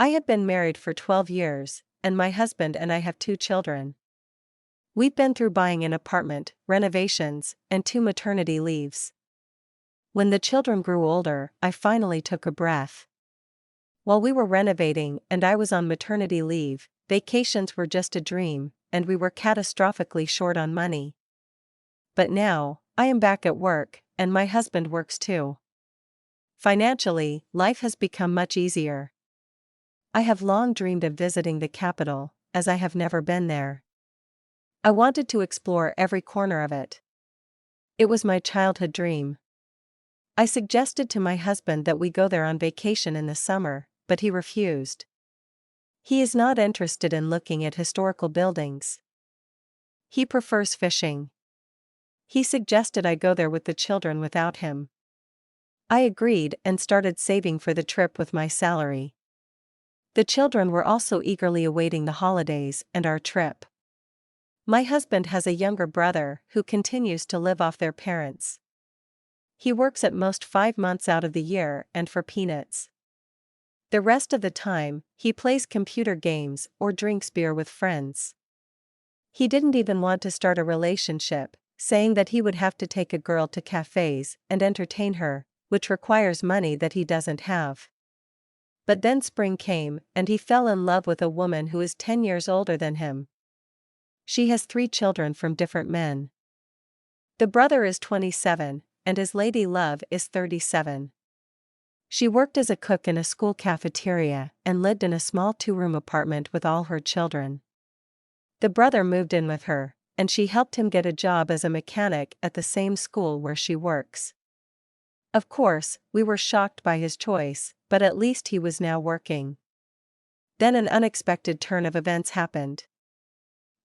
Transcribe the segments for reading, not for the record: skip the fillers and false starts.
I have been married for 12 years, and my husband and I have 2 children. We've been through buying an apartment, renovations, and 2 maternity leaves. When the children grew older, I finally took a breath. While we were renovating and I was on maternity leave, vacations were just a dream, and we were catastrophically short on money. But now, I am back at work, and my husband works too. Financially, life has become much easier. I have long dreamed of visiting the capital, as I have never been there. I wanted to explore every corner of it. It was my childhood dream. I suggested to my husband that we go there on vacation in the summer, but he refused. He is not interested in looking at historical buildings. He prefers fishing. He suggested I go there with the children without him. I agreed and started saving for the trip with my salary. The children were also eagerly awaiting the holidays and our trip. My husband has a younger brother who continues to live off their parents. He works at most 5 months out of the year and for peanuts. The rest of the time, he plays computer games or drinks beer with friends. He didn't even want to start a relationship, saying that he would have to take a girl to cafes and entertain her, which requires money that he doesn't have. But then spring came, and he fell in love with a woman who is 10 years older than him. She has 3 children from different men. The brother is 27, and his lady love is 37. She worked as a cook in a school cafeteria and lived in a small 2-room apartment with all her children. The brother moved in with her, and she helped him get a job as a mechanic at the same school where she works. Of course, we were shocked by his choice, but at least he was now working. Then an unexpected turn of events happened.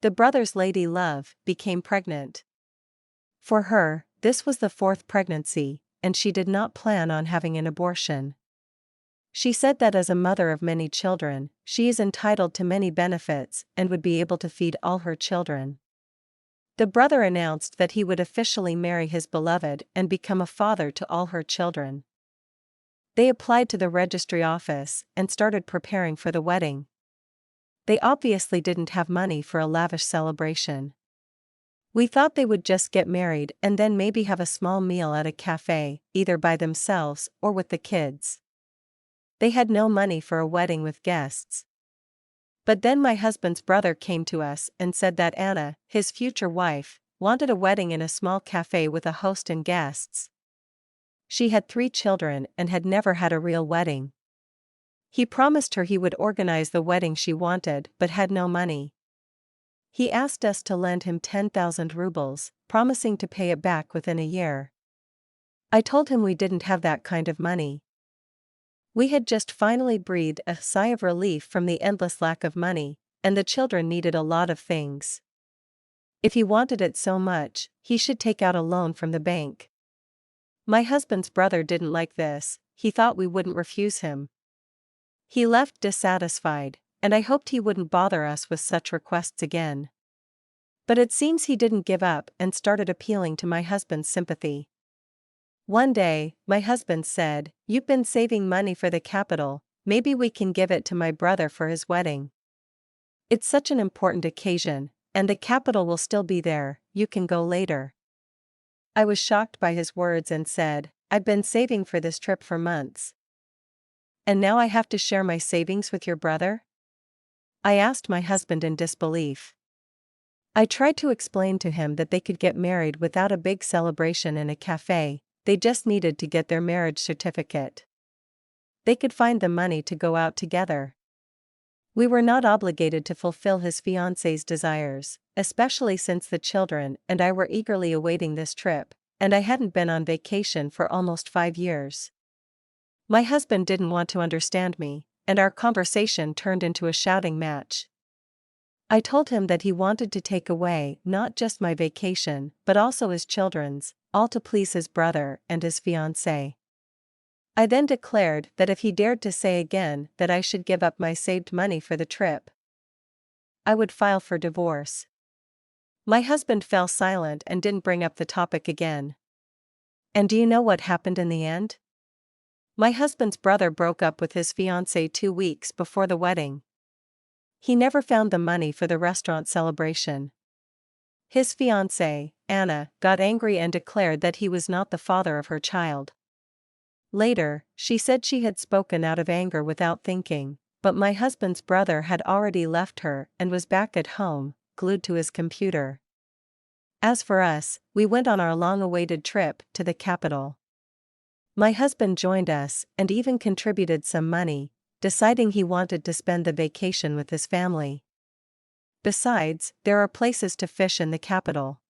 The brother's lady love became pregnant. For her, this was the 4th pregnancy, and she did not plan on having an abortion. She said that as a mother of many children, she is entitled to many benefits and would be able to feed all her children. The brother announced that he would officially marry his beloved and become a father to all her children. They applied to the registry office and started preparing for the wedding. They obviously didn't have money for a lavish celebration. We thought they would just get married and then maybe have a small meal at a cafe, either by themselves or with the kids. They had no money for a wedding with guests. But then my husband's brother came to us and said that Anna, his future wife, wanted a wedding in a small cafe with a host and guests. She had 3 children and had never had a real wedding. He promised her he would organize the wedding she wanted but had no money. He asked us to lend him 10,000 rubles, promising to pay it back within a year. I told him we didn't have that kind of money. We had just finally breathed a sigh of relief from the endless lack of money, and the children needed a lot of things. If he wanted it so much, he should take out a loan from the bank. My husband's brother didn't like this. He thought we wouldn't refuse him. He left dissatisfied, and I hoped he wouldn't bother us with such requests again. But it seems he didn't give up and started appealing to my husband's sympathy. One day, my husband said, "You've been saving money for the capital, maybe we can give it to my brother for his wedding. It's such an important occasion, and the capital will still be there, you can go later." I was shocked by his words and said, "I've been saving for this trip for months. And now I have to share my savings with your brother?" I asked my husband in disbelief. I tried to explain to him that they could get married without a big celebration in a cafe, they just needed to get their marriage certificate. They could find the money to go out together. We were not obligated to fulfill his fiancé's desires, especially since the children and I were eagerly awaiting this trip, and I hadn't been on vacation for almost 5 years. My husband didn't want to understand me, and our conversation turned into a shouting match. I told him that he wanted to take away not just my vacation but also his children's, all to please his brother and his fiancée. I then declared that if he dared to say again that I should give up my saved money for the trip, I would file for divorce. My husband fell silent and didn't bring up the topic again. And do you know what happened in the end? My husband's brother broke up with his fiancée 2 weeks before the wedding. He never found the money for the restaurant celebration. His fiancée, Anna, got angry and declared that he was not the father of her child. Later, she said she had spoken out of anger without thinking, but my husband's brother had already left her and was back at home, glued to his computer. As for us, we went on our long-awaited trip to the capital. My husband joined us and even contributed some money, deciding he wanted to spend the vacation with his family. Besides, there are places to fish in the capital.